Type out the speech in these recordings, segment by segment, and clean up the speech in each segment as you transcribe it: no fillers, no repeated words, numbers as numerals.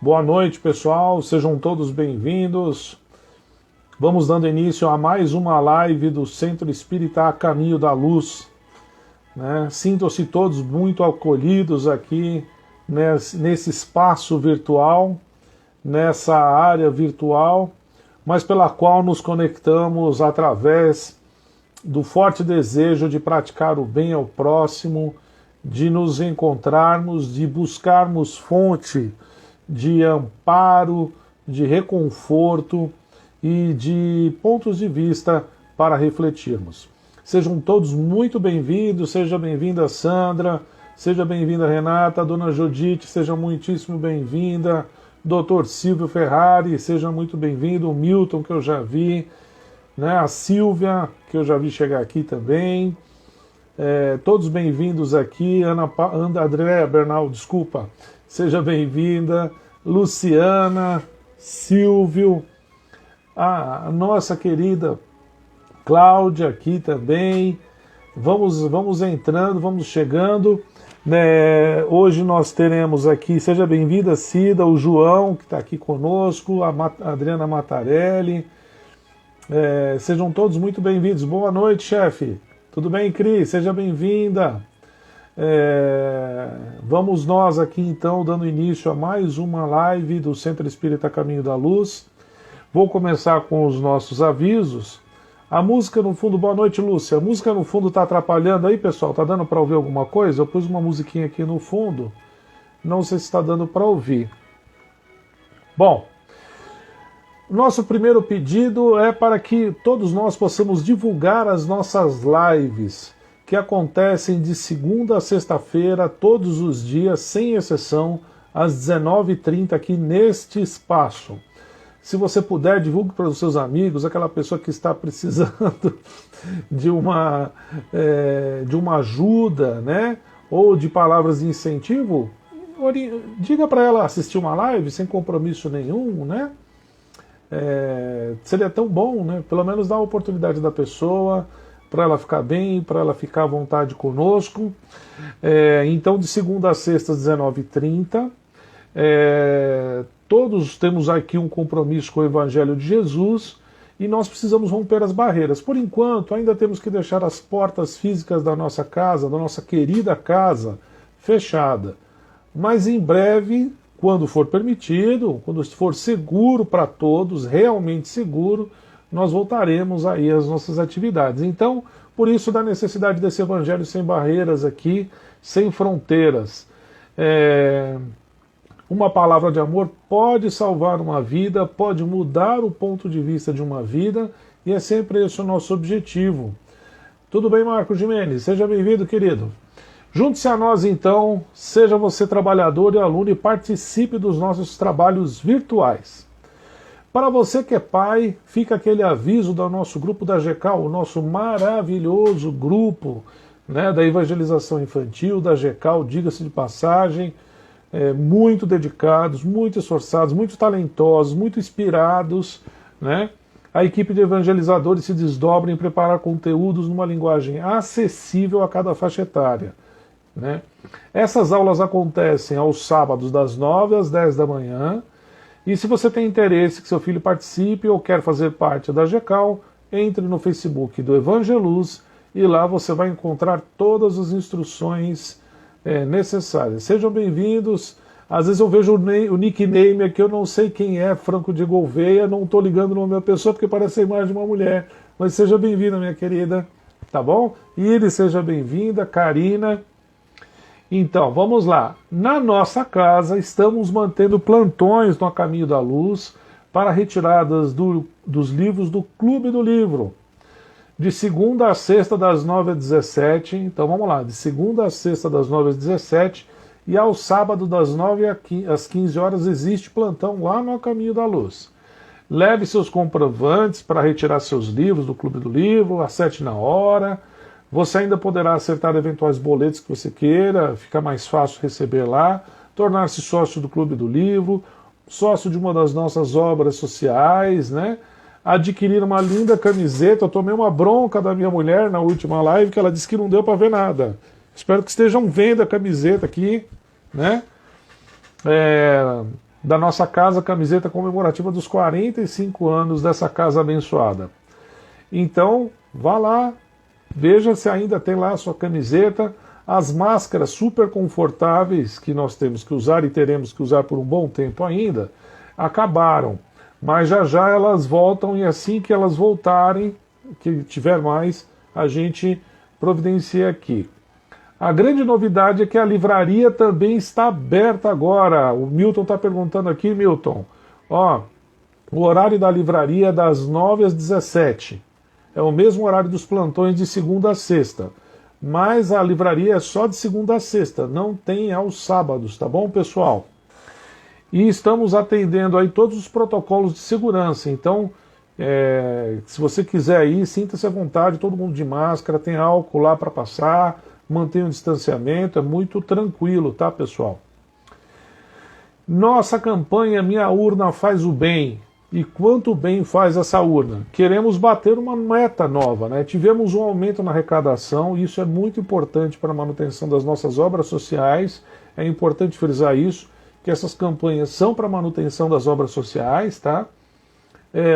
Boa noite, pessoal, sejam todos bem-vindos. Vamos dando início a mais uma live do Centro Espírita A Caminho da Luz. Sintam-se todos muito acolhidos aqui nesse espaço virtual, nessa área virtual, mas pela qual nos conectamos através do forte desejo de praticar o bem ao próximo, de nos encontrarmos, de buscarmos fonte de amparo, de reconforto e de pontos de vista para refletirmos. Sejam todos muito bem-vindos, seja bem-vinda Sandra, seja bem-vinda Renata, Dona Judite, seja muitíssimo bem-vinda, Dr. Silvio Ferrari, seja muito bem-vindo, o Milton, que eu já vi, a Silvia, que eu já vi chegar aqui também, todos bem-vindos aqui, Andréa Bernal, desculpa, seja bem-vinda, Luciana, Silvio, a nossa querida Cláudia aqui também. Vamos entrando, vamos chegando. Hoje nós teremos aqui, seja bem-vinda Cida, o João, que está aqui conosco, a Adriana Matarelli. Sejam todos muito bem-vindos. Boa noite, chefe. Tudo bem, Cris? Seja bem-vinda. Vamos nós aqui então dando início a mais uma live do Centro Espírita Caminho da Luz. Vou começar com os nossos avisos. A música no fundo, boa noite Lúcia, a música no fundo está atrapalhando aí, pessoal? Está dando para ouvir alguma coisa? Eu pus uma musiquinha aqui no fundo, não sei se está dando para ouvir. Bom, nosso primeiro pedido é para que todos nós possamos divulgar as nossas lives, que acontecem de segunda a sexta-feira, todos os dias, sem exceção, às 19h30 aqui neste espaço. Se você puder, divulgue para os seus amigos, aquela pessoa que está precisando de uma ajuda, ou de palavras de incentivo, diga para ela assistir uma live sem compromisso nenhum, seria tão bom, pelo menos dar a oportunidade da pessoa, para ela ficar bem, para ela ficar à vontade conosco. Então, de segunda a sexta, às 19h30, todos temos aqui um compromisso com o Evangelho de Jesus e nós precisamos romper as barreiras. Por enquanto, ainda temos que deixar as portas físicas da nossa casa, da nossa querida casa, fechada. Mas em breve, quando for permitido, quando for seguro para todos, realmente seguro, nós voltaremos aí às nossas atividades. Então, por isso da necessidade desse Evangelho sem barreiras aqui, sem fronteiras. Uma palavra de amor pode salvar uma vida, pode mudar o ponto de vista de uma vida, e é sempre esse o nosso objetivo. Tudo bem, Marcos Gimenez? Seja bem-vindo, querido. Junte-se a nós, então, seja você trabalhador e aluno e participe dos nossos trabalhos virtuais. Para você que é pai, fica aquele aviso do nosso grupo da GECAL, o nosso maravilhoso grupo da evangelização infantil da GECAL, diga-se de passagem, muito dedicados, muito esforçados, muito talentosos, muito inspirados, A equipe de evangelizadores se desdobra em preparar conteúdos numa linguagem acessível a cada faixa etária, Essas aulas acontecem aos sábados das 9 às 10 da manhã, e se você tem interesse que seu filho participe ou quer fazer parte da GECAL, entre no Facebook do Evangeluz e lá você vai encontrar todas as instruções necessárias. Sejam bem-vindos. Às vezes eu vejo o nickname aqui, eu não sei quem é, Franco de Gouveia, não estou ligando no nome da pessoa porque parece a imagem de uma mulher, mas seja bem-vinda, minha querida, tá bom? Iris, seja bem-vinda, Karina. Então, vamos lá. Na nossa casa, estamos mantendo plantões no Caminho da Luz para retiradas dos livros do Clube do Livro. De segunda a sexta, das 9 às 17. Então, vamos lá. De segunda a sexta, das 9 às 17. E ao sábado, das 9 às 15 horas, existe plantão lá no Caminho da Luz. Leve seus comprovantes para retirar seus livros do Clube do Livro, acerte na hora. Você ainda poderá acertar eventuais boletos que você queira, fica mais fácil receber lá, tornar-se sócio do Clube do Livro, sócio de uma das nossas obras sociais, adquirir uma linda camiseta. Eu tomei uma bronca da minha mulher na última live, que ela disse que não deu para ver nada. Espero que estejam vendo a camiseta aqui, da nossa casa, camiseta comemorativa dos 45 anos dessa casa abençoada. Então, vá lá, veja se ainda tem lá a sua camiseta, as máscaras super confortáveis que nós temos que usar e teremos que usar por um bom tempo ainda, acabaram. Mas já já elas voltam e assim que elas voltarem, que tiver mais, a gente providencia aqui. A grande novidade é que a livraria também está aberta agora. O Milton está perguntando aqui, Milton. Ó, o horário da livraria é das 9 às 17. É o mesmo horário dos plantões de segunda a sexta. Mas a livraria é só de segunda a sexta, não tem aos sábados, tá bom, pessoal? E estamos atendendo aí todos os protocolos de segurança. Então, se você quiser ir, sinta-se à vontade, todo mundo de máscara, tem álcool lá para passar, mantenha o distanciamento, é muito tranquilo, tá, pessoal? Nossa campanha Minha Urna Faz o Bem. E quanto bem faz essa urna? Queremos bater uma meta nova, né? Tivemos um aumento na arrecadação, e isso é muito importante para a manutenção das nossas obras sociais. É importante frisar isso, que essas campanhas são para a manutenção das obras sociais, tá?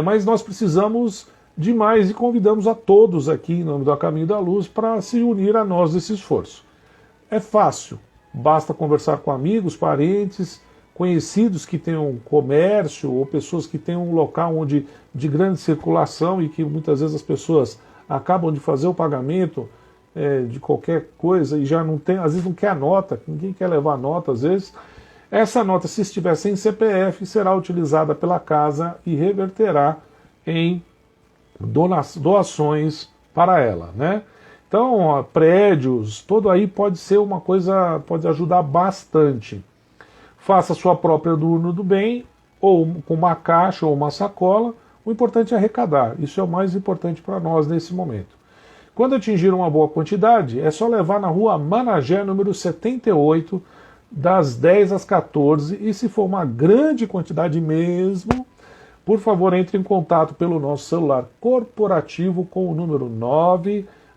Mas nós precisamos de mais e convidamos a todos aqui, em nome do Caminho da Luz, para se unir a nós nesse esforço. É fácil, basta conversar com amigos, parentes, conhecidos que tenham comércio ou pessoas que tenham um local de grande circulação e que muitas vezes as pessoas acabam de fazer o pagamento de qualquer coisa e já não tem, às vezes não quer a nota, ninguém quer levar a nota às vezes. Essa nota, se estiver sem CPF, será utilizada pela casa e reverterá em doações para ela, né? Então, ó, prédios, tudo aí pode ser uma coisa, pode ajudar bastante. Faça sua própria urna do bem, ou com uma caixa ou uma sacola. O importante é arrecadar. Isso é o mais importante para nós nesse momento. Quando atingir uma boa quantidade, é só levar na rua Managé, número 78, das 10 às 14. E se for uma grande quantidade mesmo, por favor, entre em contato pelo nosso celular corporativo com o número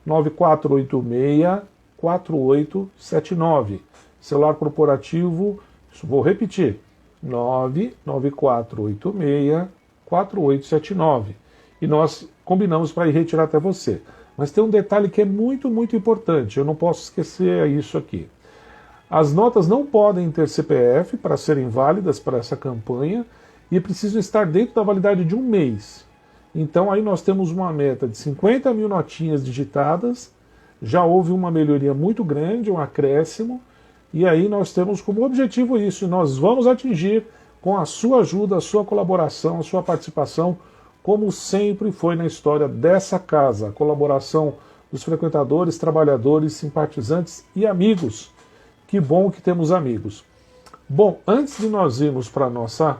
99486-4879. Celular corporativo, vou repetir, 99486-4879. E nós combinamos para ir retirar até você. Mas tem um detalhe que é muito, muito importante, eu não posso esquecer isso aqui. As notas não podem ter CPF para serem válidas para essa campanha e precisam estar dentro da validade de um mês. Então aí nós temos uma meta de 50 mil notinhas digitadas, já houve uma melhoria muito grande, um acréscimo, e aí nós temos como objetivo isso, e nós vamos atingir com a sua ajuda, a sua colaboração, a sua participação, como sempre foi na história dessa casa, a colaboração dos frequentadores, trabalhadores, simpatizantes e amigos. Que bom que temos amigos. Bom, antes de nós irmos para a nossa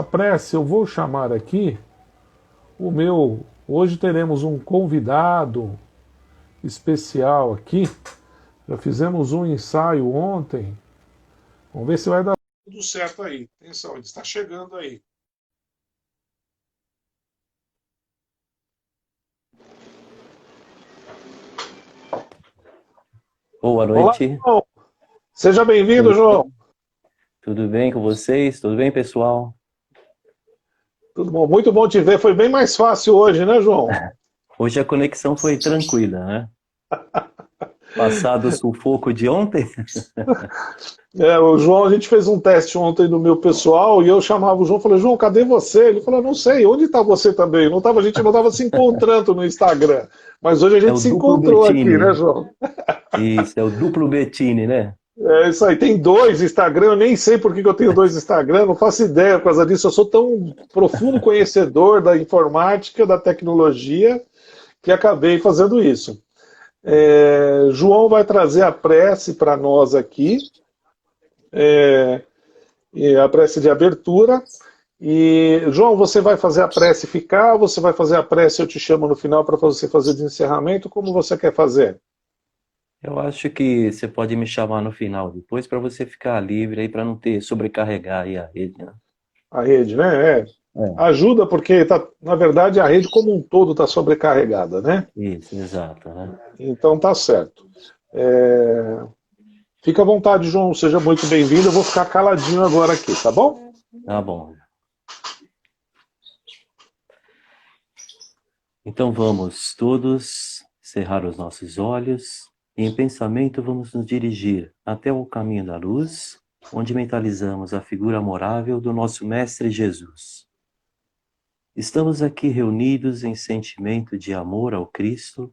prece, eu vou chamar aqui hoje teremos um convidado especial aqui. Já fizemos um ensaio ontem. Vamos ver se vai dar tudo certo aí. Atenção, ele está chegando aí. Boa noite. Olá, João. Seja bem-vindo, João. Tudo bem com vocês? Tudo bem, pessoal? Tudo bom, muito bom te ver. Foi bem mais fácil hoje, né, João? Hoje a conexão foi tranquila, né? Passado o sufoco de ontem. O João, a gente fez um teste ontem no meu pessoal e eu chamava o João e falei, João, cadê você? Ele falou, não sei, onde está você também? A gente não estava se encontrando no Instagram, mas hoje a gente se encontrou Bettini. Aqui, né, João? Isso, é o duplo Bettini, né? É isso aí, tem 2 Instagram, eu nem sei por que eu tenho 2 Instagram, não faço ideia por causa disso, eu sou tão profundo conhecedor da informática, da tecnologia, que acabei fazendo isso. João vai trazer a prece para nós aqui, a prece de abertura. E, João, você vai fazer a prece ficar, ou você vai fazer a prece, eu te chamo no final para você fazer de encerramento, como você quer fazer? Eu acho que você pode me chamar no final depois para você ficar livre aí, para não sobrecarregar aí a rede, né? A rede, né? Ajuda porque, na verdade, a rede como um todo está sobrecarregada, né? Isso, exato, né? Então tá certo. Fica à vontade, João, seja muito bem-vindo. Eu vou ficar caladinho agora aqui, tá bom? Tá bom. Então vamos todos cerrar os nossos olhos e em pensamento vamos nos dirigir até o caminho da luz, onde mentalizamos a figura amorável do nosso Mestre Jesus. Estamos aqui reunidos em sentimento de amor ao Cristo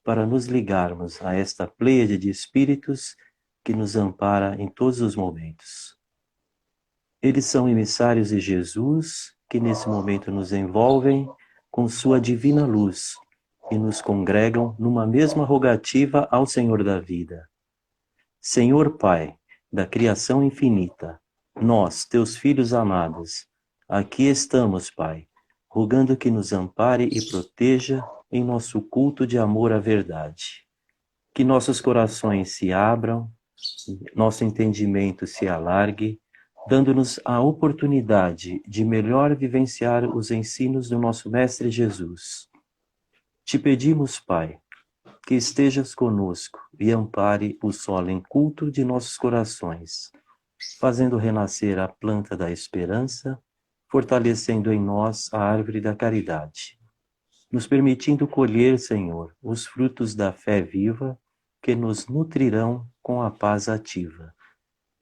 para nos ligarmos a esta pleiade de espíritos que nos ampara em todos os momentos. Eles são emissários de Jesus que nesse momento nos envolvem com sua divina luz e nos congregam numa mesma rogativa ao Senhor da vida. Senhor Pai, da criação infinita, nós, teus filhos amados, aqui estamos, Pai, rogando que nos ampare e proteja em nosso culto de amor à verdade. Que nossos corações se abram, nosso entendimento se alargue, dando-nos a oportunidade de melhor vivenciar os ensinos do nosso Mestre Jesus. Te pedimos, Pai, que estejas conosco e ampare o solo culto de nossos corações, fazendo renascer a planta da esperança, fortalecendo em nós a árvore da caridade, nos permitindo colher, Senhor, os frutos da fé viva que nos nutrirão com a paz ativa.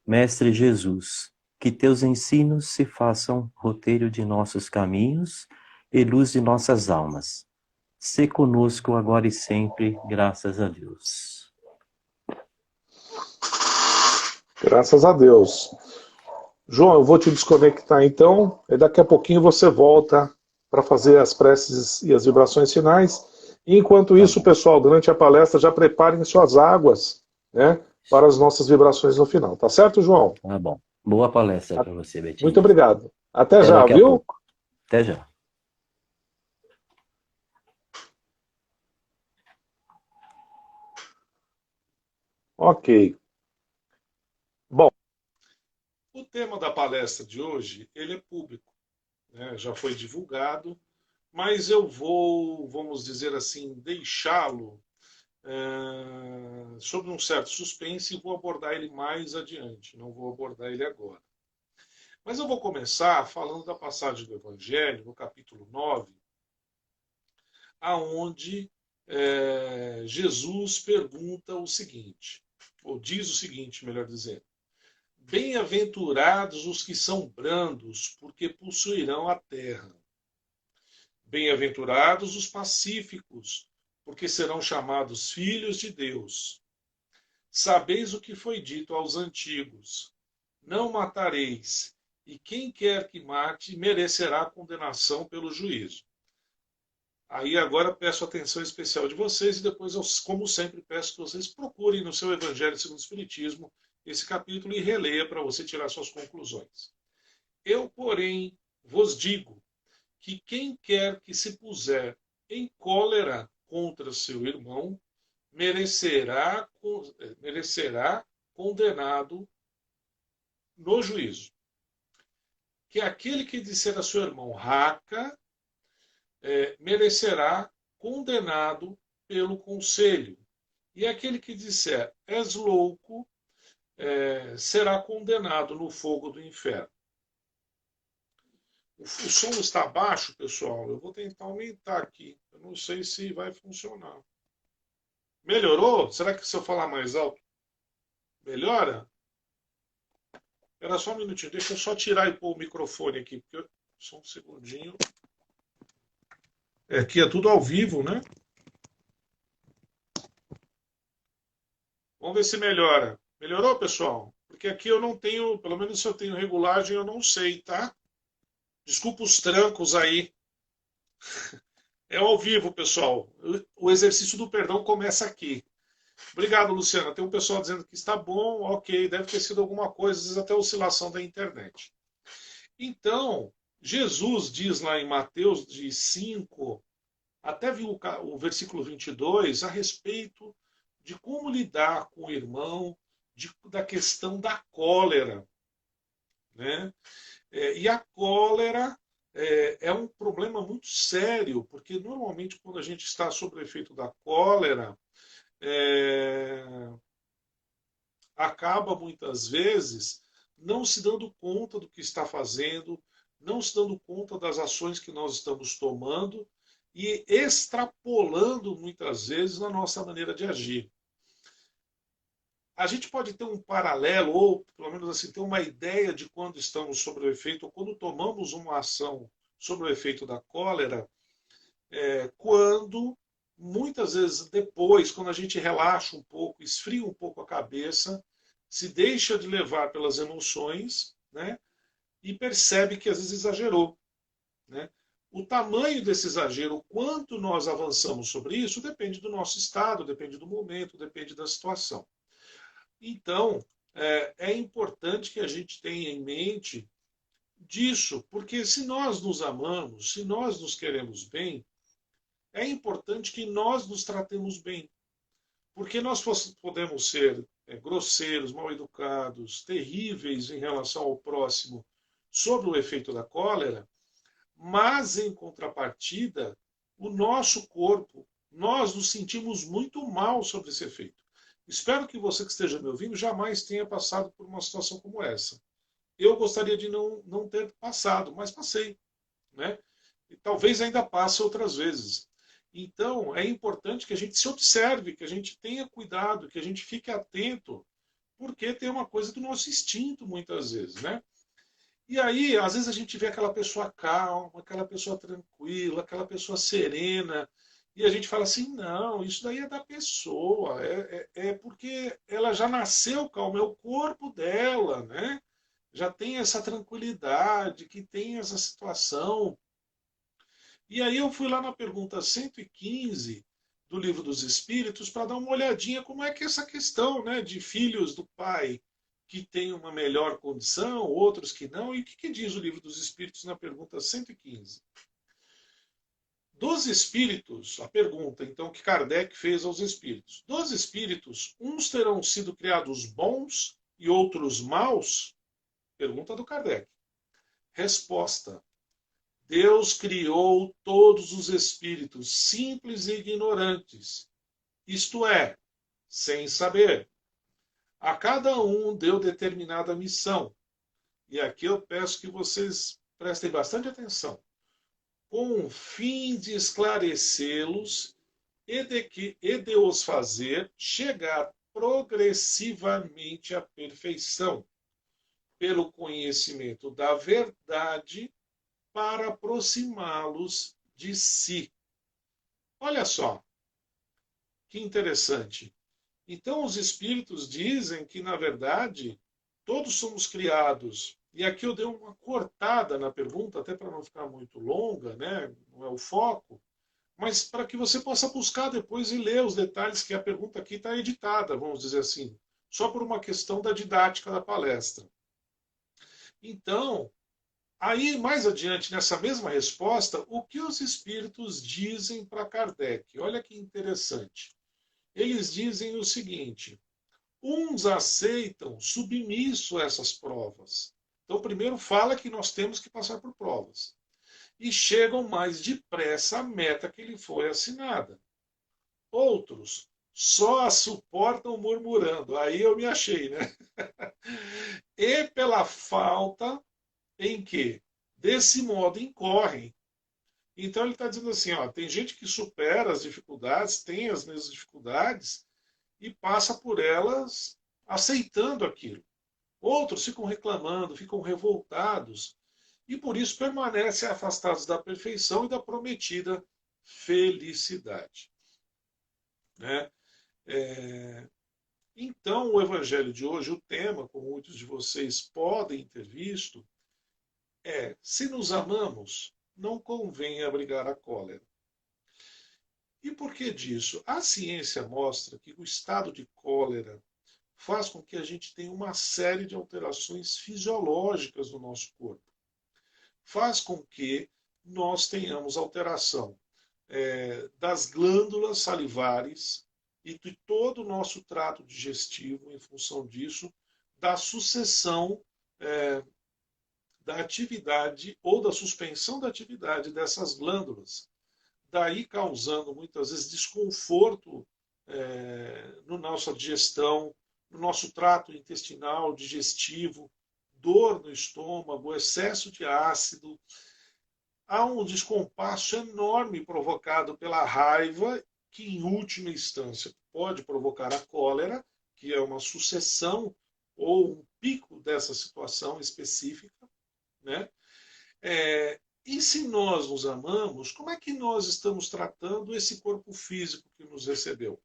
Mestre Jesus, que teus ensinos se façam roteiro de nossos caminhos e luz de nossas almas. Sê conosco agora e sempre, graças a Deus. Graças a Deus. João, eu vou te desconectar então, e daqui a pouquinho você volta para fazer as preces e as vibrações finais. E enquanto isso, pessoal, durante a palestra, já preparem suas águas, né, para as nossas vibrações no final. Tá certo, João? Tá bom. Boa palestra para você, Betinho. Muito obrigado. Até Até já, daqui a viu? pouco. Até já. Ok. Bom, o tema da palestra de hoje, ele é público, né? Já foi divulgado, mas eu vou, vamos dizer assim, deixá-lo sob um certo suspense e vou abordar ele mais adiante, não vou abordar ele agora. Mas eu vou começar falando da passagem do Evangelho, no capítulo 9, aonde Jesus pergunta o seguinte, ou diz o seguinte, melhor dizendo: bem-aventurados os que são brandos, porque possuirão a terra. Bem-aventurados os pacíficos, porque serão chamados filhos de Deus. Sabeis o que foi dito aos antigos: não matareis, e quem quer que mate merecerá condenação pelo juízo. Aí agora peço atenção especial de vocês e depois, eu, como sempre, peço que vocês procurem no seu Evangelho segundo o Espiritismo esse capítulo e releia para você tirar suas conclusões. Eu, porém, vos digo que quem quer que se puser em cólera contra seu irmão merecerá condenado no juízo. Que aquele que disser a seu irmão raca merecerá condenado pelo conselho. E aquele que disser és louco será condenado no fogo do inferno. O som está baixo, pessoal. Eu vou tentar aumentar aqui. Eu não sei se vai funcionar. Melhorou? Será que se eu falar mais alto, melhora? Era só um minutinho. Deixa eu só tirar e pôr o microfone aqui. Porque só um segundinho. Aqui é tudo ao vivo, né? Vamos ver se melhora. Melhorou, pessoal? Porque aqui eu não tenho, pelo menos se eu tenho regulagem, eu não sei, tá? Desculpa os trancos aí. É ao vivo, pessoal. O exercício do perdão começa aqui. Obrigado, Luciana. Tem um pessoal dizendo que está bom, ok, deve ter sido alguma coisa, às vezes até oscilação da internet. Então, Jesus diz lá em Mateus de 5, até o versículo 22, a respeito de como lidar com o irmão, da questão da cólera. Né? E a cólera é um problema muito sério, porque normalmente quando a gente está sob o efeito da cólera, acaba muitas vezes não se dando conta do que está fazendo, não se dando conta das ações que nós estamos tomando e extrapolando muitas vezes na nossa maneira de agir. A gente pode ter um paralelo, ou pelo menos assim, ter uma ideia de quando estamos sob o efeito, ou quando tomamos uma ação sob o efeito da cólera, quando muitas vezes depois, quando a gente relaxa um pouco, esfria um pouco a cabeça, se deixa de levar pelas emoções, né, e percebe que às vezes exagerou. Né? O tamanho desse exagero, o quanto nós avançamos sobre isso, depende do nosso estado, depende do momento, depende da situação. Então, é importante que a gente tenha em mente disso, porque se nós nos amamos, se nós nos queremos bem, é importante que nós nos tratemos bem. Porque nós podemos ser grosseiros, mal educados, terríveis em relação ao próximo, sob o efeito da cólera, mas em contrapartida, o nosso corpo, nós nos sentimos muito mal sobre esse efeito. Espero que você que esteja me ouvindo jamais tenha passado por uma situação como essa. Eu gostaria de não ter passado, mas passei. Né? E talvez ainda passe outras vezes. Então, é importante que a gente se observe, que a gente tenha cuidado, que a gente fique atento, porque tem uma coisa do nosso instinto muitas vezes, né? E aí, às vezes a gente vê aquela pessoa calma, aquela pessoa tranquila, aquela pessoa serena, e a gente fala assim, não, isso daí é da pessoa, é porque ela já nasceu calma, é o corpo dela, né? Já tem essa tranquilidade, que tem essa situação. E aí eu fui lá na pergunta 115 do Livro dos Espíritos para dar uma olhadinha como é que é essa questão, né, de filhos do pai que têm uma melhor condição, outros que não, e o que diz o Livro dos Espíritos na pergunta 115? Dos espíritos, a pergunta então que Kardec fez aos espíritos. Dos espíritos, uns terão sido criados bons e outros maus? Pergunta do Kardec. Resposta: Deus criou todos os espíritos simples e ignorantes, isto é, sem saber. A cada um deu determinada missão. E aqui eu peço que vocês prestem bastante atenção. Com o fim de esclarecê-los e de os fazer chegar progressivamente à perfeição, pelo conhecimento da verdade, para aproximá-los de si. Olha só, que interessante. Então, os espíritos dizem que, na verdade, todos somos criados. E aqui eu dei uma cortada na pergunta, até para não ficar muito longa, né? Não é o foco, mas para que você possa buscar depois e ler os detalhes, que a pergunta aqui está editada, vamos dizer assim, só por uma questão da didática da palestra. Então, aí, mais adiante, nessa mesma resposta, o que os espíritos dizem para Kardec? Olha que interessante. Eles dizem o seguinte: uns aceitam submisso essas provas. Então, primeiro fala que nós temos que passar por provas. E chegam mais depressa à meta que lhe foi assinada. Outros só a suportam murmurando. Aí eu me achei, né? E pela falta em que, desse modo, incorrem. Então ele está dizendo assim, ó, tem gente que supera as dificuldades, tem as mesmas dificuldades e passa por elas aceitando aquilo. Outros ficam reclamando, ficam revoltados e por isso permanecem afastados da perfeição e da prometida felicidade. Né? Então, o evangelho de hoje, o tema, como muitos de vocês podem ter visto, é: se nos amamos, não convém abrigar a cólera. E por que disso? A ciência mostra que o estado de cólera faz com que a gente tenha uma série de alterações fisiológicas no nosso corpo. Faz com que nós tenhamos alteração das glândulas salivares e de todo o nosso trato digestivo em função disso, da sucessão da atividade ou da suspensão da atividade dessas glândulas, daí causando muitas vezes desconforto na nossa digestão, no nosso trato intestinal, digestivo, dor no estômago, excesso de ácido. Há um descompasso enorme provocado pela raiva, que em última instância pode provocar a cólera, que é uma sucessão ou um pico dessa situação específica, né? E se nós nos amamos, como é que nós estamos tratando esse corpo físico que nos recebeu?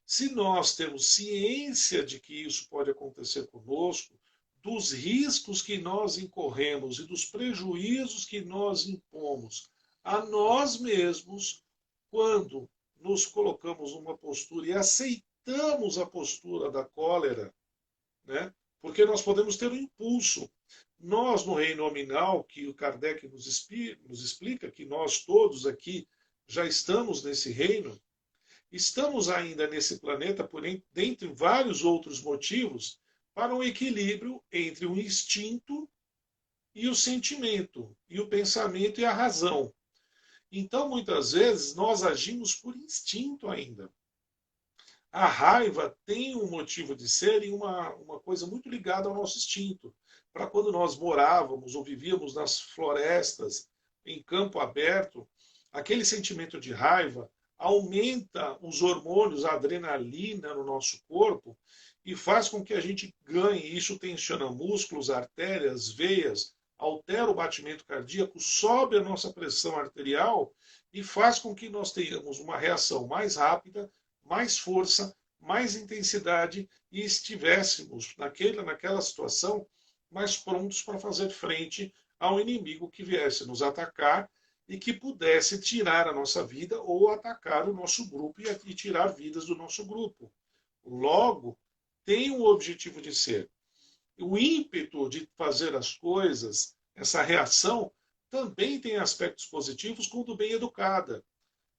Se nós temos ciência de que isso pode acontecer conosco, dos riscos que nós incorremos e dos prejuízos que nós impomos a nós mesmos quando nos colocamos numa postura e aceitamos a postura da cólera, né? Porque nós podemos ter um impulso. Nós, no reino nominal, que o Kardec nos explica, que nós todos aqui já estamos nesse reino, estamos ainda nesse planeta, porém, dentre vários outros motivos, para um equilíbrio entre o instinto e o sentimento, e o pensamento e a razão. Então, muitas vezes, nós agimos por instinto ainda. A raiva tem um motivo de ser e uma coisa muito ligada ao nosso instinto. Para quando nós morávamos ou vivíamos nas florestas, em campo aberto, aquele sentimento de raiva aumenta os hormônios, a adrenalina no nosso corpo e faz com que a gente ganhe. Isso tensiona músculos, artérias, veias, altera o batimento cardíaco, sobe a nossa pressão arterial e faz com que nós tenhamos uma reação mais rápida, mais força, mais intensidade e estivéssemos naquela situação mais prontos para fazer frente ao inimigo que viesse nos atacar e que pudesse tirar a nossa vida ou atacar o nosso grupo e tirar vidas do nosso grupo. Logo, tem o objetivo de ser. O ímpeto de fazer as coisas, essa reação, também tem aspectos positivos quando bem educada.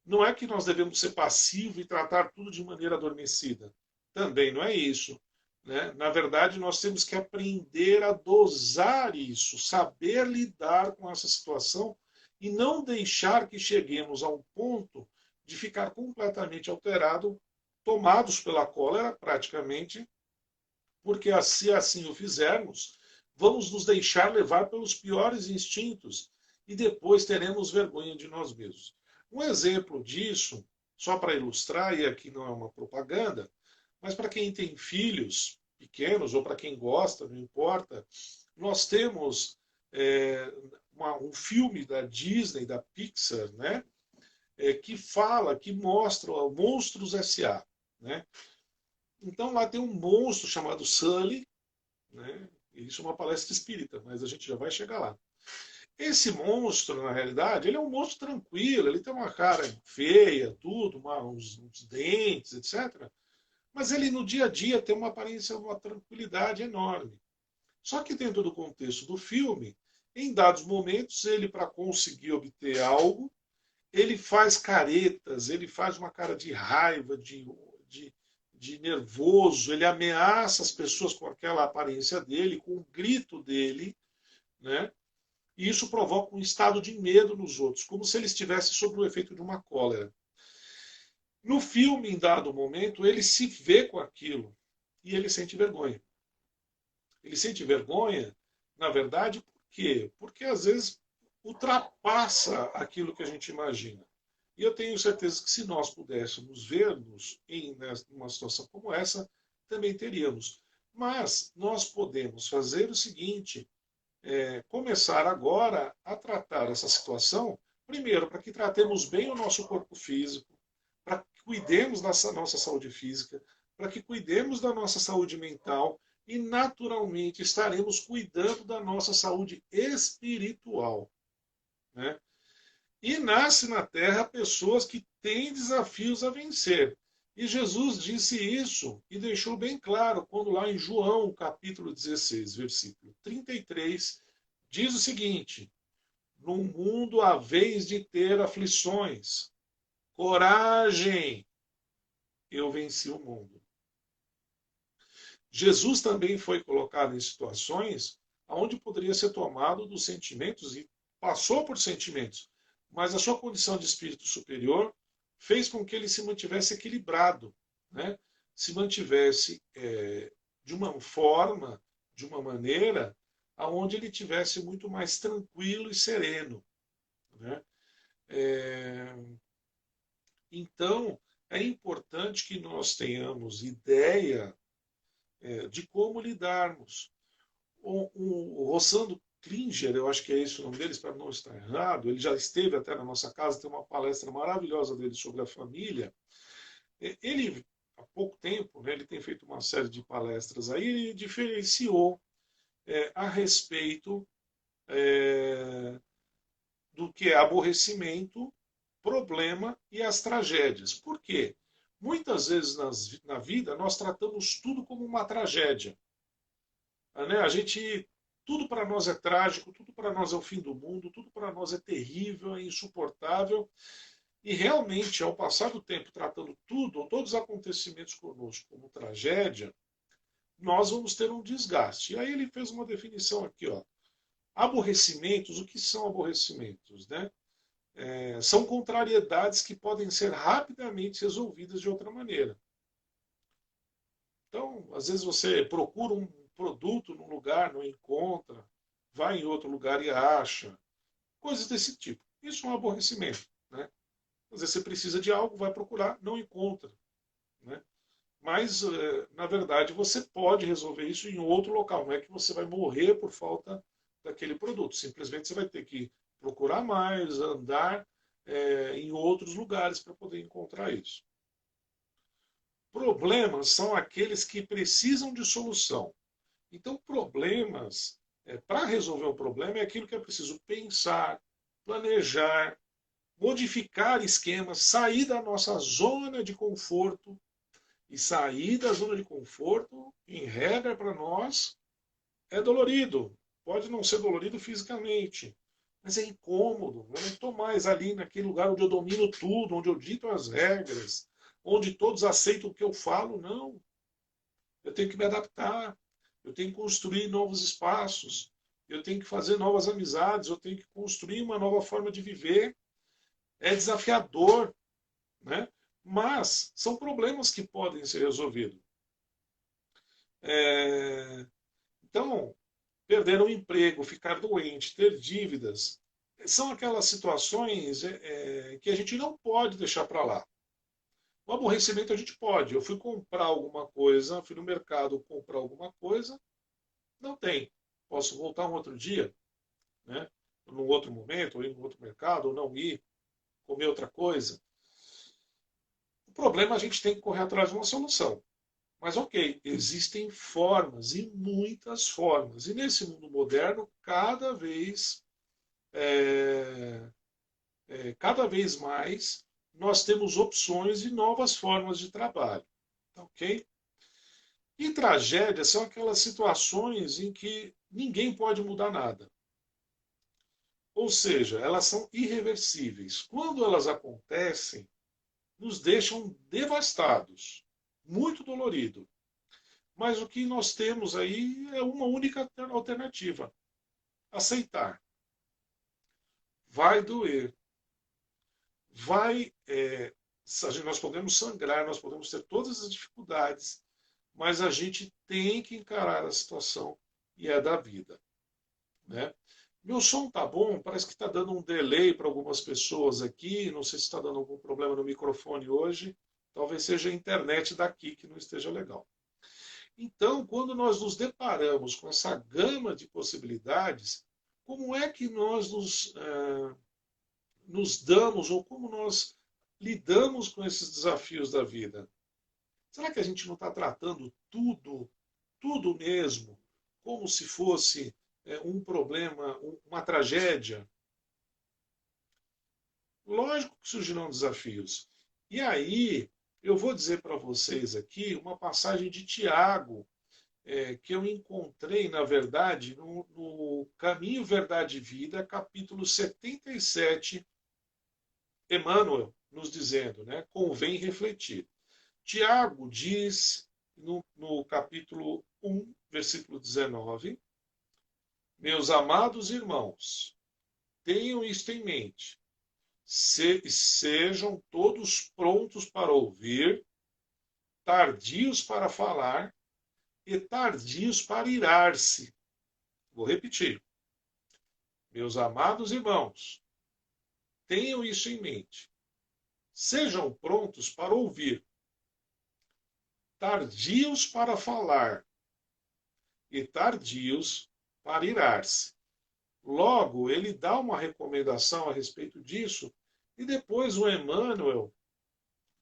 Não é que nós devemos ser passivos e tratar tudo de maneira adormecida. Também não é isso. Né? Na verdade, nós temos que aprender a dosar isso, saber lidar com essa situação e não deixar que cheguemos a um ponto de ficar completamente alterado, tomados pela cólera, praticamente, porque se assim o fizermos, vamos nos deixar levar pelos piores instintos e depois teremos vergonha de nós mesmos. Um exemplo disso, só para ilustrar, e aqui não é uma propaganda, mas para quem tem filhos pequenos ou para quem gosta, não importa, nós temos um filme da Disney, da Pixar, né, que fala, que mostra o Monstros S.A. Né? Então lá tem um monstro chamado Sully, né? Isso é uma palestra espírita, mas a gente já vai chegar lá. Esse monstro, na realidade, ele é um monstro tranquilo, ele tem uma cara feia, tudo, uns dentes, etc. Mas ele no dia a dia tem uma aparência, uma tranquilidade enorme. Só que dentro do contexto do filme, em dados momentos, ele, para conseguir obter algo, ele faz caretas, ele faz uma cara de raiva, de nervoso, ele ameaça as pessoas com aquela aparência dele, com o grito dele, né? E isso provoca um estado de medo nos outros, como se ele estivesse sob o efeito de uma cólera. No filme, em dado momento, ele se vê com aquilo e ele sente vergonha. Ele sente vergonha, na verdade, por quê? Porque às vezes ultrapassa aquilo que a gente imagina. E eu tenho certeza que se nós pudéssemos ver-nos em uma situação como essa, também teríamos. Mas nós podemos fazer o seguinte, começar agora a tratar essa situação, primeiro, para que tratemos bem o nosso corpo físico, para que cuidemos da nossa saúde física, para que cuidemos da nossa saúde mental e, naturalmente, estaremos cuidando da nossa saúde espiritual. Né? E nasce na Terra pessoas que têm desafios a vencer. E Jesus disse isso e deixou bem claro quando lá em João, capítulo 16, versículo 33, diz o seguinte: no mundo há vez de ter aflições. Coragem, eu venci o mundo. Jesus também foi colocado em situações onde poderia ser tomado dos sentimentos e passou por sentimentos, mas a sua condição de espírito superior fez com que ele se mantivesse equilibrado, né? se mantivesse de uma forma, de uma maneira, aonde ele tivesse muito mais tranquilo e sereno, né? É, então, é importante que nós tenhamos ideia de como lidarmos. O Rossando Klinger, eu acho que é esse o nome dele, espero não estar errado, ele já esteve até na nossa casa, tem uma palestra maravilhosa dele sobre a família. Ele, há pouco tempo, né, ele tem feito uma série de palestras aí, ele diferenciou a respeito do que é aborrecimento, problema e as tragédias. Por quê? Muitas vezes na vida nós tratamos tudo como uma tragédia. Né? A gente, tudo para nós é trágico, tudo para nós é o fim do mundo, tudo para nós é terrível, é insuportável. E realmente, ao passar do tempo tratando tudo, todos os acontecimentos conosco como tragédia, nós vamos ter um desgaste. E aí ele fez uma definição aqui, ó. Aborrecimentos, o que são aborrecimentos? Né? São contrariedades que podem ser rapidamente resolvidas de outra maneira. Então, às vezes você procura um produto num lugar, não encontra, vai em outro lugar e acha, coisas desse tipo. Isso é um aborrecimento. Né? Às vezes você precisa de algo, vai procurar, não encontra. Né? Mas, na verdade, você pode resolver isso em outro local. Não é que você vai morrer por falta daquele produto. Simplesmente você vai ter que procurar mais, andar em outros lugares para poder encontrar isso. Problemas são aqueles que precisam de solução. Então, problemas, para resolver um problema, é aquilo que é preciso pensar, planejar, modificar esquemas, sair da nossa zona de conforto. E sair da zona de conforto, em regra, para nós, é dolorido. Pode não ser dolorido fisicamente, mas é incômodo. Eu não estou mais ali naquele lugar onde eu domino tudo, onde eu dito as regras, onde todos aceitam o que eu falo. Não. Eu tenho que me adaptar. Eu tenho que construir novos espaços. Eu tenho que fazer novas amizades. Eu tenho que construir uma nova forma de viver. É desafiador, né? Mas são problemas que podem ser resolvidos. Então, perder o emprego, ficar doente, ter dívidas, são aquelas situações que a gente não pode deixar para lá. O aborrecimento a gente pode. Eu fui comprar alguma coisa, fui no mercado comprar alguma coisa, não tem. Posso voltar um outro dia, né? Num outro momento, ou ir num outro mercado, ou não ir, comer outra coisa. O problema é a gente tem que correr atrás de uma solução. Mas ok, existem formas, e muitas formas. E nesse mundo moderno, cada vez mais, nós temos opções e novas formas de trabalho. Ok? E tragédias são aquelas situações em que ninguém pode mudar nada. Ou seja, elas são irreversíveis. Quando elas acontecem, nos deixam devastados, muito dolorido. Mas o que nós temos aí é uma única alternativa: aceitar. Vai doer. Nós podemos sangrar, nós podemos ter todas as dificuldades, mas a gente tem que encarar a situação e é da vida. Né? Meu som tá bom, parece que está dando um delay para algumas pessoas aqui, não sei se está dando algum problema no microfone hoje, talvez seja a internet daqui que não esteja legal. Então, quando nós nos deparamos com essa gama de possibilidades, como é que nós nos damos ou como nós lidamos com esses desafios da vida? Será que a gente não está tratando tudo mesmo, como se fosse um problema, uma tragédia? Lógico que surgirão desafios. E aí, eu vou dizer para vocês aqui uma passagem de Tiago, que eu encontrei, na verdade, no Caminho, Verdade e Vida, capítulo 77, Emmanuel nos dizendo, né, convém refletir. Tiago diz, no capítulo 1, versículo 19, meus amados irmãos, tenham isto em mente, sejam todos prontos para ouvir, tardios para falar e tardios para irar-se. Vou repetir. Meus amados irmãos, tenham isso em mente. Sejam prontos para ouvir, tardios para falar e tardios para irar-se. Logo, ele dá uma recomendação a respeito disso, e depois o Emmanuel,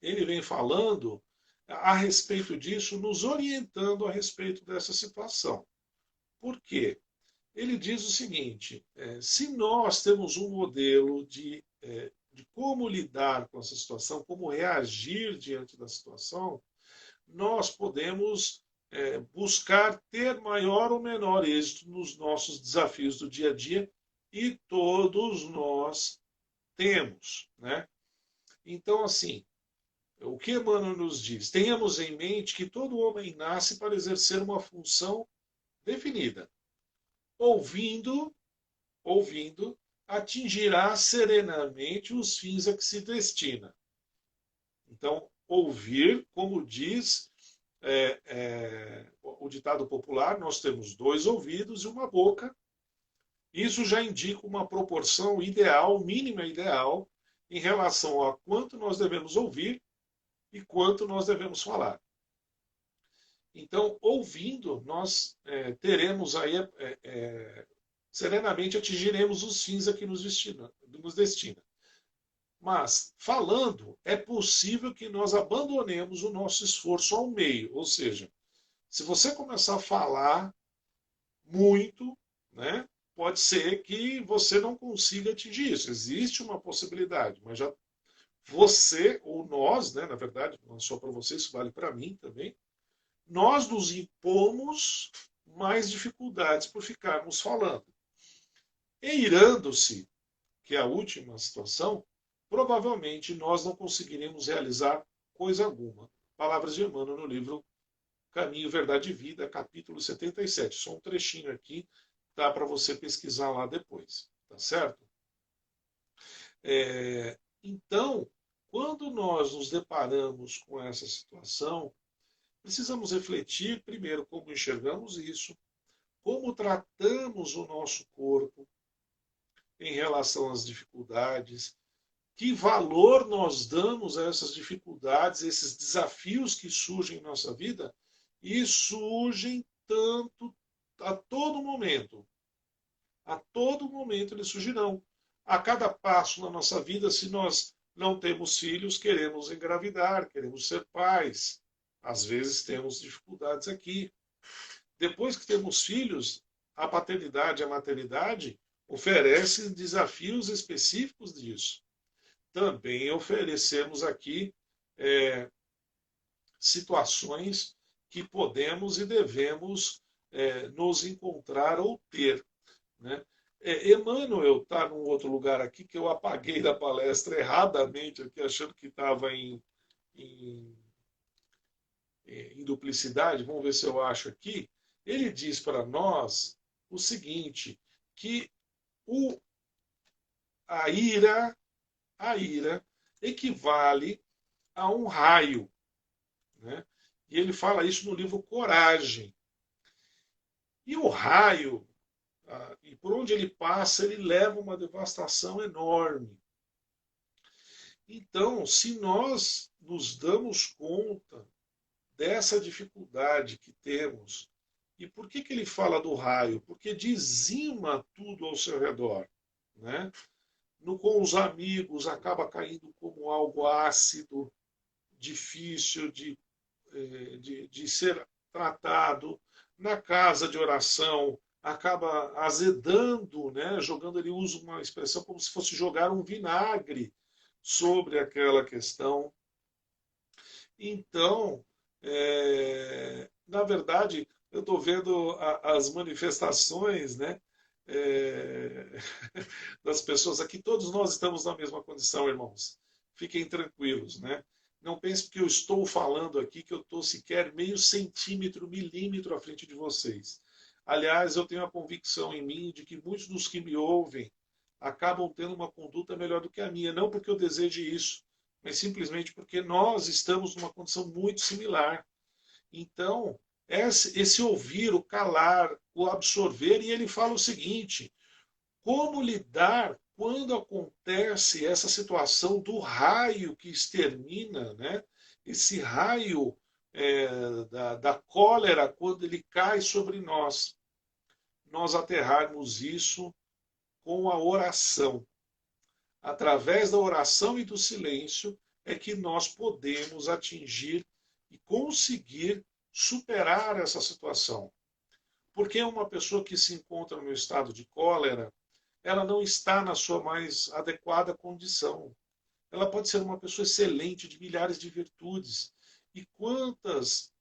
ele vem falando a respeito disso, nos orientando a respeito dessa situação. Por quê? Ele diz o seguinte, se nós temos um modelo de como lidar com essa situação, como reagir diante da situação, nós podemos buscar ter maior ou menor êxito nos nossos desafios do dia a dia, e todos nós temos, né? Então, assim, o que Emmanuel nos diz? Tenhamos em mente que todo homem nasce para exercer uma função definida. Ouvindo, atingirá serenamente os fins a que se destina. Então, ouvir, como diz o ditado popular, nós temos 2 ouvidos e uma boca. Isso já indica uma proporção ideal, mínima ideal, em relação a quanto nós devemos ouvir e quanto nós devemos falar. Então, ouvindo, nós teremos aí, serenamente atingiremos os fins a que nos destina. Mas, falando, é possível que nós abandonemos o nosso esforço ao meio. Ou seja, se você começar a falar muito, né, pode ser que você não consiga atingir isso. Existe uma possibilidade, mas já você, ou nós, né, na verdade, não só para você, isso vale para mim também, nós nos impomos mais dificuldades por ficarmos falando. E irando-se, que é a última situação, provavelmente nós não conseguiremos realizar coisa alguma. Palavras de Emmanuel no livro Caminho, Verdade e Vida, capítulo 77. Só um trechinho aqui, dá para você pesquisar lá depois, tá certo? Então, quando nós nos deparamos com essa situação, precisamos refletir, primeiro, como enxergamos isso, como tratamos o nosso corpo em relação às dificuldades, que valor nós damos a essas dificuldades, esses desafios que surgem em nossa vida, e surgem tanto a todo momento. A todo momento eles surgirão. A cada passo na nossa vida, se nós não temos filhos, queremos engravidar, queremos ser pais. Às vezes temos dificuldades aqui. Depois que temos filhos, a paternidade e a maternidade oferecem desafios específicos disso. Também oferecemos aqui situações que podemos e devemos nos encontrar ou ter, né? Emmanuel está num outro lugar aqui que eu apaguei da palestra erradamente, aqui, achando que estava em duplicidade. Vamos ver se eu acho aqui. Ele diz para nós o seguinte, que a ira equivale a um raio, né? E ele fala isso no livro Coragem. E o raio, e por onde ele passa, ele leva uma devastação enorme. Então, se nós nos damos conta dessa dificuldade que temos, e por que ele fala do raio? Porque dizima tudo ao seu redor, né? Com os amigos acaba caindo como algo ácido, difícil de ser tratado. Na casa de oração acaba azedando, né? Jogando, ele usa uma expressão como se fosse jogar um vinagre sobre aquela questão. Então, na verdade, eu estou vendo as manifestações, né, das pessoas aqui. Todos nós estamos na mesma condição, irmãos. Fiquem tranquilos, né? Não pense que eu estou falando aqui que eu estou sequer meio centímetro, milímetro à frente de vocês. Aliás, eu tenho a convicção em mim de que muitos dos que me ouvem acabam tendo uma conduta melhor do que a minha. Não porque eu deseje isso, mas simplesmente porque nós estamos numa condição muito similar. Então, esse ouvir, o calar, o absorver, e ele fala o seguinte: como lidar quando acontece essa situação do raio que extermina, né? Esse raio da cólera, quando ele cai sobre nós, nós aterrarmos isso com a oração. Através da oração e do silêncio é que nós podemos atingir e conseguir superar essa situação. Porque uma pessoa que se encontra no estado de cólera, ela não está na sua mais adequada condição. Ela pode ser uma pessoa excelente, de milhares de virtudes. E quantas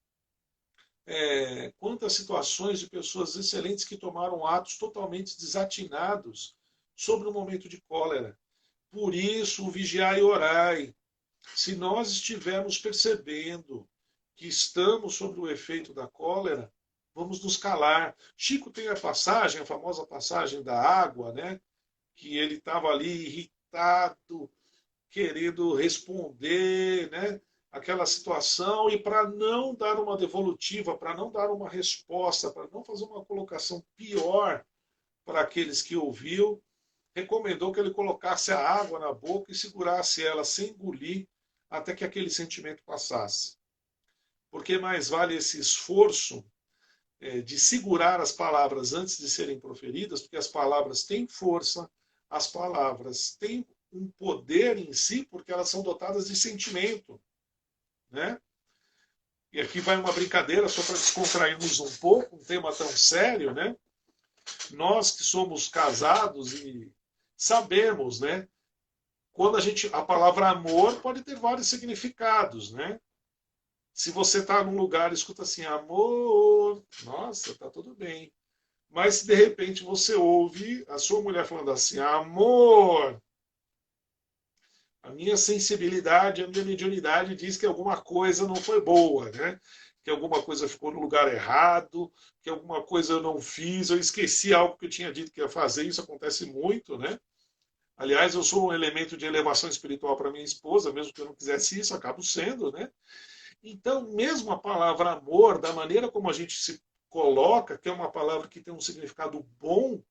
situações de pessoas excelentes que tomaram atos totalmente desatinados sobre o momento de cólera. Por isso, o vigiai e orai. Se nós estivermos percebendo que estamos sob o efeito da cólera, vamos nos calar. Chico tem a passagem, a famosa passagem da água, né? Que ele estava ali irritado, querendo responder, né? Aquela situação, e para não dar uma devolutiva, para não dar uma resposta, para não fazer uma colocação pior para aqueles que ouviu, recomendou que ele colocasse a água na boca e segurasse ela sem engolir até que aquele sentimento passasse. Porque mais vale esse esforço de segurar as palavras antes de serem proferidas, porque as palavras têm força, as palavras têm um poder em si, porque elas são dotadas de sentimento, né? E aqui vai uma brincadeira só para descontrairmos um pouco, um tema tão sério, né? Nós que somos casados e sabemos, né? Quando a palavra amor pode ter vários significados, né? Se você está num lugar e escuta assim, amor, nossa, tá tudo bem. Mas se de repente você ouve a sua mulher falando assim, amor, a minha sensibilidade, a minha mediunidade diz que alguma coisa não foi boa, né? Que alguma coisa ficou no lugar errado, que alguma coisa eu não fiz, eu esqueci algo que eu tinha dito que ia fazer, isso acontece muito, né? Aliás, eu sou um elemento de elevação espiritual para minha esposa, mesmo que eu não quisesse isso, acabo sendo, né? Então, mesmo a palavra amor, da maneira como a gente se coloca, que é uma palavra que tem um significado bom,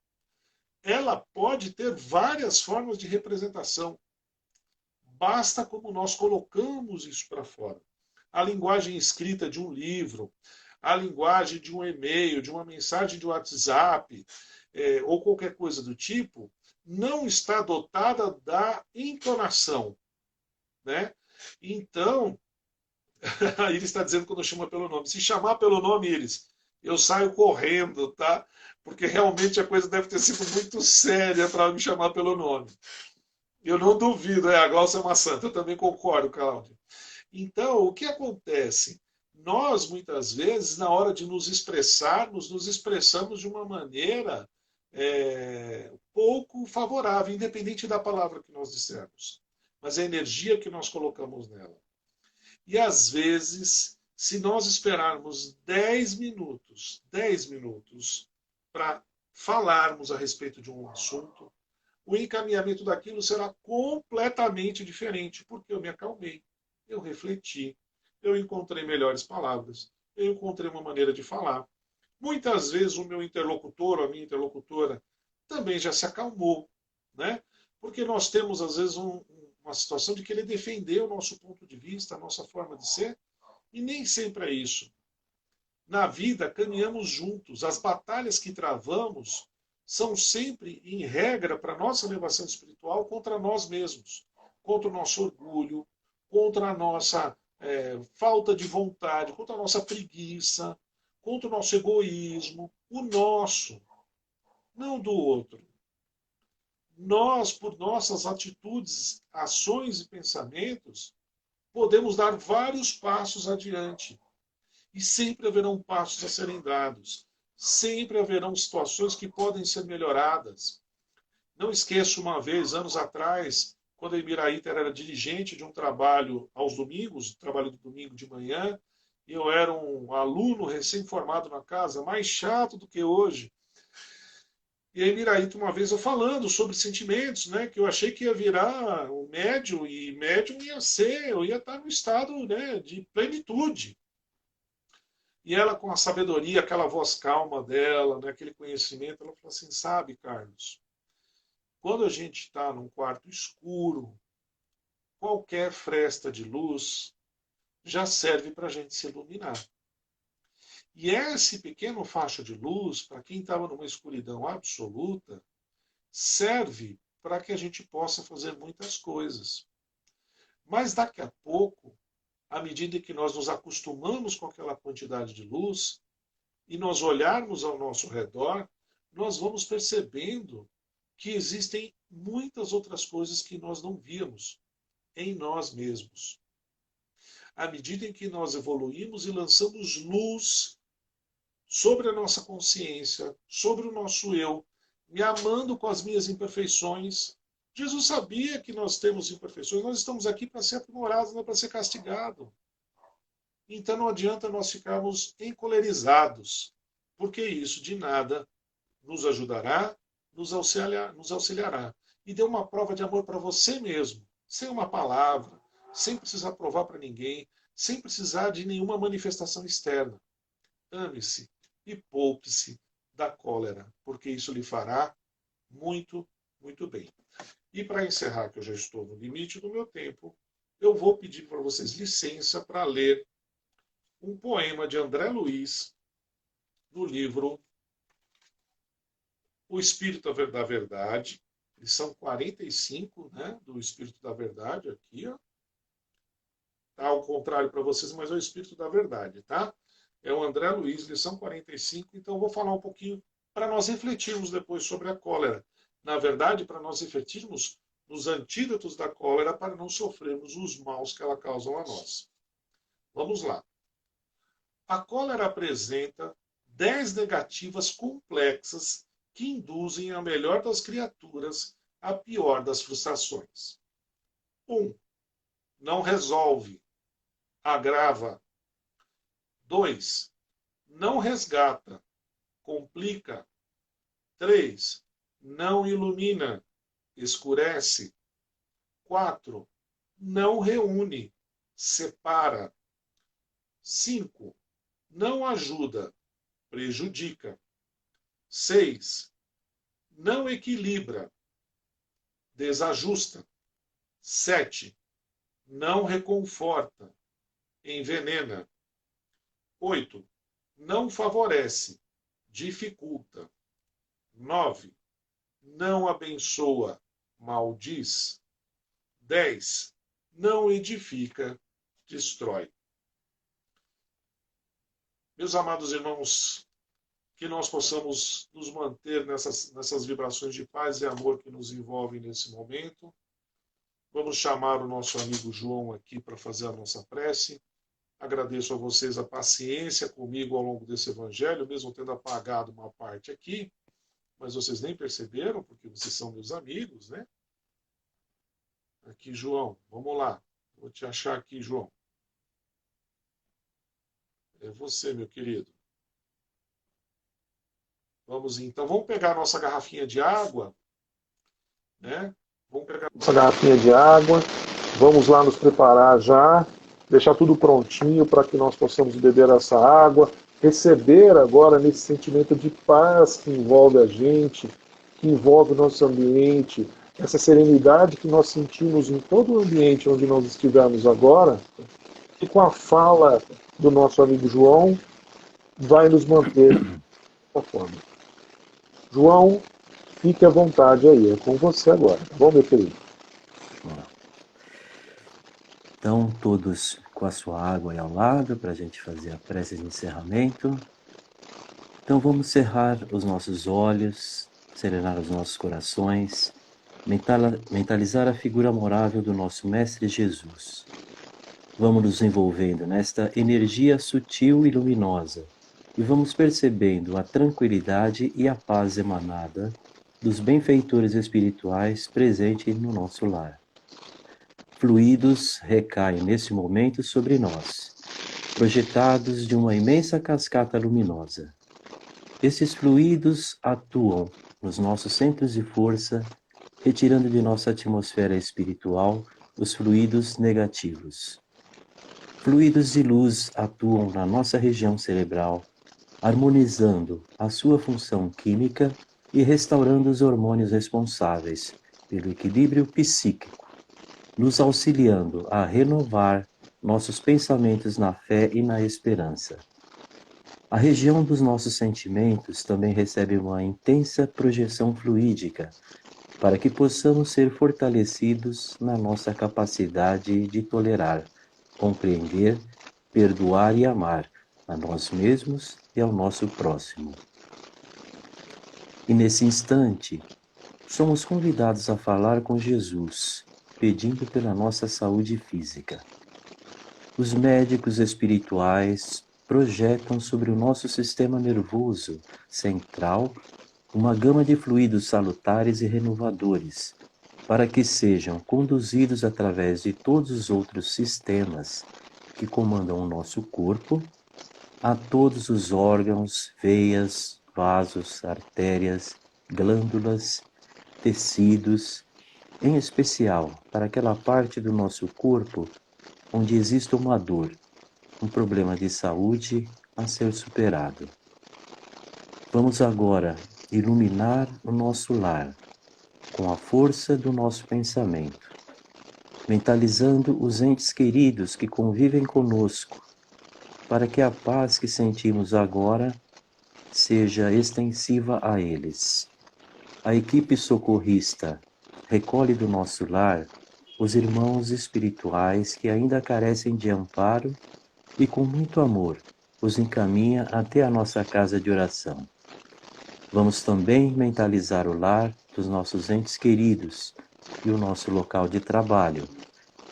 ela pode ter várias formas de representação. Basta como nós colocamos isso para fora. A linguagem escrita de um livro, a linguagem de um e-mail, de uma mensagem de WhatsApp, ou qualquer coisa do tipo, não está dotada da entonação, né? Então, aí ele está dizendo quando chama pelo nome. Se chamar pelo nome, Iris, eu saio correndo, tá? Porque realmente a coisa deve ter sido muito séria para me chamar pelo nome. Eu não duvido, a Glaucia é uma santa, eu também concordo, Cláudio. Então, o que acontece? Nós, muitas vezes, na hora de nos expressarmos, nos expressamos de uma maneira pouco favorável, independente da palavra que nós dissermos. Mas a energia que nós colocamos nela. E às vezes, se nós esperarmos 10 minutos para falarmos a respeito de um assunto, o encaminhamento daquilo será completamente diferente, porque eu me acalmei, eu refleti, eu encontrei melhores palavras, eu encontrei uma maneira de falar. Muitas vezes o meu interlocutor ou a minha interlocutora também já se acalmou, né? Porque nós temos, às vezes, uma situação de querer defender o nosso ponto de vista, a nossa forma de ser, e nem sempre é isso. Na vida, caminhamos juntos. As batalhas que travamos são sempre, em regra, para a nossa elevação espiritual, contra nós mesmos, contra o nosso orgulho, contra a nossa falta de vontade, contra a nossa preguiça, contra o nosso egoísmo, o nosso, não do outro. Nós, por nossas atitudes, ações e pensamentos, podemos dar vários passos adiante. E sempre haverão passos a serem dados. Sempre haverão situações que podem ser melhoradas. Não esqueço uma vez, anos atrás, quando a Emiraíta era dirigente de um trabalho aos domingos, trabalho do domingo de manhã, e eu era um aluno recém-formado na casa, mais chato do que hoje. E aí, Miraíto, uma vez eu falando sobre sentimentos, né, que eu achei que ia virar um médium, e médium ia ser, eu ia estar no estado, né, de plenitude. E ela, com a sabedoria, aquela voz calma dela, né, aquele conhecimento, ela falou assim: sabe, Carlos, quando a gente está num quarto escuro, qualquer fresta de luz já serve para a gente se iluminar. E esse pequeno faixa de luz, para quem estava numa escuridão absoluta, serve para que a gente possa fazer muitas coisas. Mas daqui a pouco, à medida que nós nos acostumamos com aquela quantidade de luz e nós olharmos ao nosso redor, nós vamos percebendo que existem muitas outras coisas que nós não víamos em nós mesmos. À medida em que nós evoluímos e lançamos luz sobre a nossa consciência, sobre o nosso eu, me amando com as minhas imperfeições. Jesus sabia que nós temos imperfeições, nós estamos aqui para ser aprimorados, não é para ser castigados. Então não adianta nós ficarmos encolerizados, porque isso de nada nos ajudará, nos auxiliará. E dê uma prova de amor para você mesmo, sem uma palavra, sem precisar provar para ninguém, sem precisar de nenhuma manifestação externa. Ame-se e poupe-se da cólera, porque isso lhe fará muito, muito bem. E para encerrar, que eu já estou no limite do meu tempo, eu vou pedir para vocês licença para ler um poema de André Luiz, do livro O Espírito da Verdade. Lição 45, né, do Espírito da Verdade, aqui, ó. Tá ao contrário para vocês, mas é o Espírito da Verdade, tá? É o André Luiz, lição 45. Então, eu vou falar um pouquinho para nós refletirmos depois sobre a cólera. Na verdade, para nós refletirmos nos antídotos da cólera para não sofrermos os maus que ela causa a nós. Vamos lá. A cólera apresenta 10 negativas complexas que induzem a melhor das criaturas à pior das frustrações. 1. Não resolve, agrava. 2. Não resgata, complica. 3. Não ilumina, escurece. 4. Não reúne, separa. 5. Não ajuda, prejudica. 6. Não equilibra, desajusta. 7. Não reconforta, envenena. 8. Não favorece, dificulta. 9. Não abençoa, maldiz. 10. Não edifica, destrói. Meus amados irmãos, que nós possamos nos manter nessas vibrações de paz e amor que nos envolvem nesse momento. Vamos chamar o nosso amigo João aqui para fazer a nossa prece. Agradeço a vocês a paciência comigo ao longo desse evangelho, mesmo tendo apagado uma parte aqui, mas vocês nem perceberam, porque vocês são meus amigos, né? Aqui, João, vamos lá. Vou te achar aqui, João. É você, meu querido. Vamos então, vamos pegar a nossa garrafinha de água, né? Vamos pegar a nossa garrafinha de água, vamos lá nos preparar já, deixar tudo prontinho para que nós possamos beber essa água, receber agora nesse sentimento de paz que envolve a gente, que envolve o nosso ambiente, essa serenidade que nós sentimos em todo o ambiente onde nós estivermos agora, e com a fala do nosso amigo João, vai nos manter dessa forma. João, fique à vontade aí, é com você agora. Bom, meu querido? Então, todos com a sua água aí ao lado, para a gente fazer a prece de encerramento. Então, vamos cerrar os nossos olhos, serenar os nossos corações, mentalizar a figura amorável do nosso Mestre Jesus. Vamos nos envolvendo nesta energia sutil e luminosa, e vamos percebendo a tranquilidade e a paz emanada dos benfeitores espirituais presentes no nosso lar. Fluidos recaem nesse momento sobre nós, projetados de uma imensa cascata luminosa. Esses fluidos atuam nos nossos centros de força, retirando de nossa atmosfera espiritual os fluidos negativos. Fluidos de luz atuam na nossa região cerebral, harmonizando a sua função química e restaurando os hormônios responsáveis pelo equilíbrio psíquico, nos auxiliando a renovar nossos pensamentos na fé e na esperança. A região dos nossos sentimentos também recebe uma intensa projeção fluídica, para que possamos ser fortalecidos na nossa capacidade de tolerar, compreender, perdoar e amar a nós mesmos e ao nosso próximo. E nesse instante, somos convidados a falar com Jesus, pedindo pela nossa saúde física. Os médicos espirituais projetam sobre o nosso sistema nervoso central uma gama de fluidos salutares e renovadores, para que sejam conduzidos através de todos os outros sistemas que comandam o nosso corpo, a todos os órgãos, veias, vasos, artérias, glândulas, tecidos, em especial para aquela parte do nosso corpo onde existe uma dor, um problema de saúde a ser superado. Vamos agora iluminar o nosso lar com a força do nosso pensamento, mentalizando os entes queridos que convivem conosco, para que a paz que sentimos agora seja extensiva a eles. A equipe socorrista recolhe do nosso lar os irmãos espirituais que ainda carecem de amparo e, com muito amor, os encaminha até a nossa casa de oração. Vamos também mentalizar o lar dos nossos entes queridos e o nosso local de trabalho,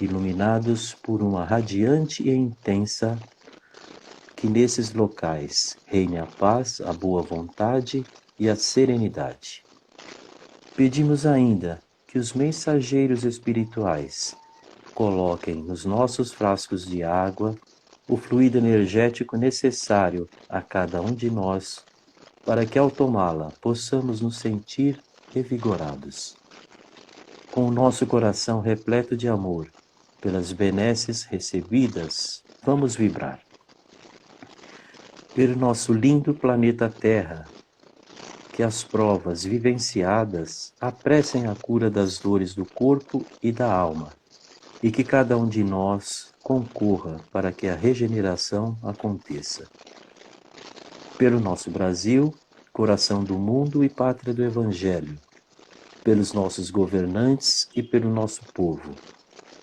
iluminados por uma radiante e intensa que nesses locais reine a paz, a boa vontade e a serenidade. Pedimos ainda que os mensageiros espirituais coloquem nos nossos frascos de água o fluido energético necessário a cada um de nós, para que ao tomá-la possamos nos sentir revigorados. Com o nosso coração repleto de amor pelas benesses recebidas, vamos vibrar. Pelo nosso lindo planeta Terra, que as provas vivenciadas apressem a cura das dores do corpo e da alma, e que cada um de nós concorra para que a regeneração aconteça. Pelo nosso Brasil, coração do mundo e pátria do Evangelho, pelos nossos governantes e pelo nosso povo,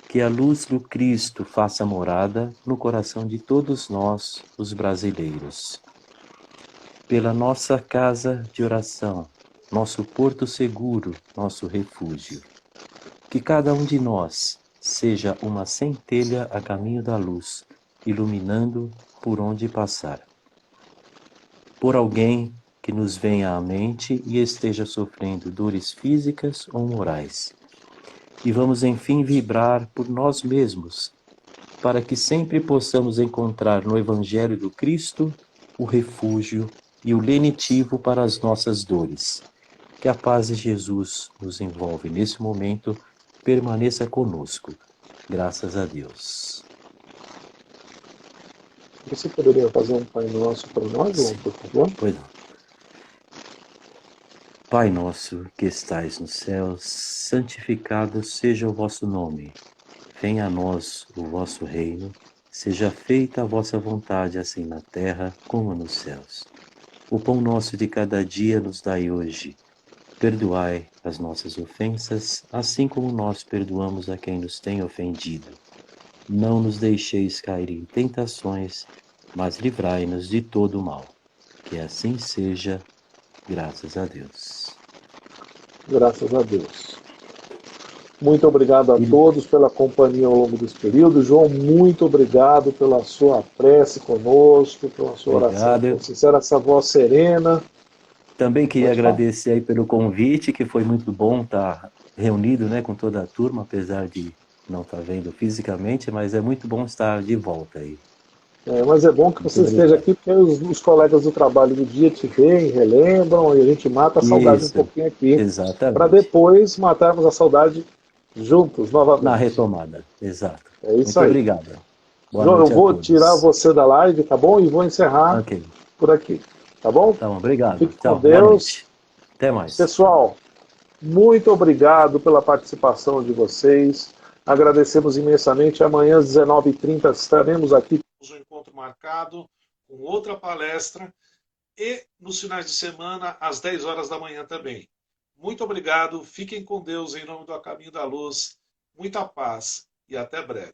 que a luz do Cristo faça morada no coração de todos nós, os brasileiros. Pela nossa casa de oração, nosso porto seguro, nosso refúgio. Que cada um de nós seja uma centelha a caminho da luz, iluminando por onde passar. Por alguém que nos venha à mente e esteja sofrendo dores físicas ou morais. E vamos enfim vibrar por nós mesmos, para que sempre possamos encontrar no Evangelho do Cristo o refúgio e o lenitivo para as nossas dores. Que a paz de Jesus nos envolve nesse momento, permaneça conosco. Graças a Deus. Você poderia fazer um Pai Nosso para nós, João, por favor? Pois não. Pai nosso que estais nos céus, santificado seja o vosso nome. Venha a nós o vosso reino, seja feita a vossa vontade, assim na terra como nos céus. O pão nosso de cada dia nos dai hoje. Perdoai as nossas ofensas, assim como nós perdoamos a quem nos tem ofendido. Não nos deixeis cair em tentações, mas livrai-nos de todo o mal. Que assim seja, graças a Deus. Graças a Deus. Muito obrigado a todos pela companhia ao longo desse período. João, muito obrigado pela sua prece conosco, pela sua oração sincera, essa voz serena. Também queria agradecer aí pelo convite, que foi muito bom estar reunido, né, com toda a turma, apesar de não estar vendo fisicamente, mas é muito bom estar de volta aí. Mas é bom que Muito você esteja obrigado. aqui, porque os colegas do trabalho do dia te veem, relembram, e a gente mata a saudade um Isso, pouquinho aqui, para exatamente. depois matarmos a saudade juntos Na novamente. retomada, exato. É isso Muito aí. obrigado. Boa João, eu noite a vou tirar todos. você da live, tá bom? E vou encerrar Ok, por aqui, tá bom? tá bom, obrigado. Fique com Tchau, boa Deus. noite. Até mais. Pessoal, muito obrigado pela participação de vocês. Agradecemos imensamente. Amanhã às 19h30 estaremos aqui. Temos um encontro marcado com outra palestra e nos finais de semana às 10 horas da manhã também. Muito obrigado. Fiquem com Deus em nome do A Caminho da Luz. Muita paz e até breve.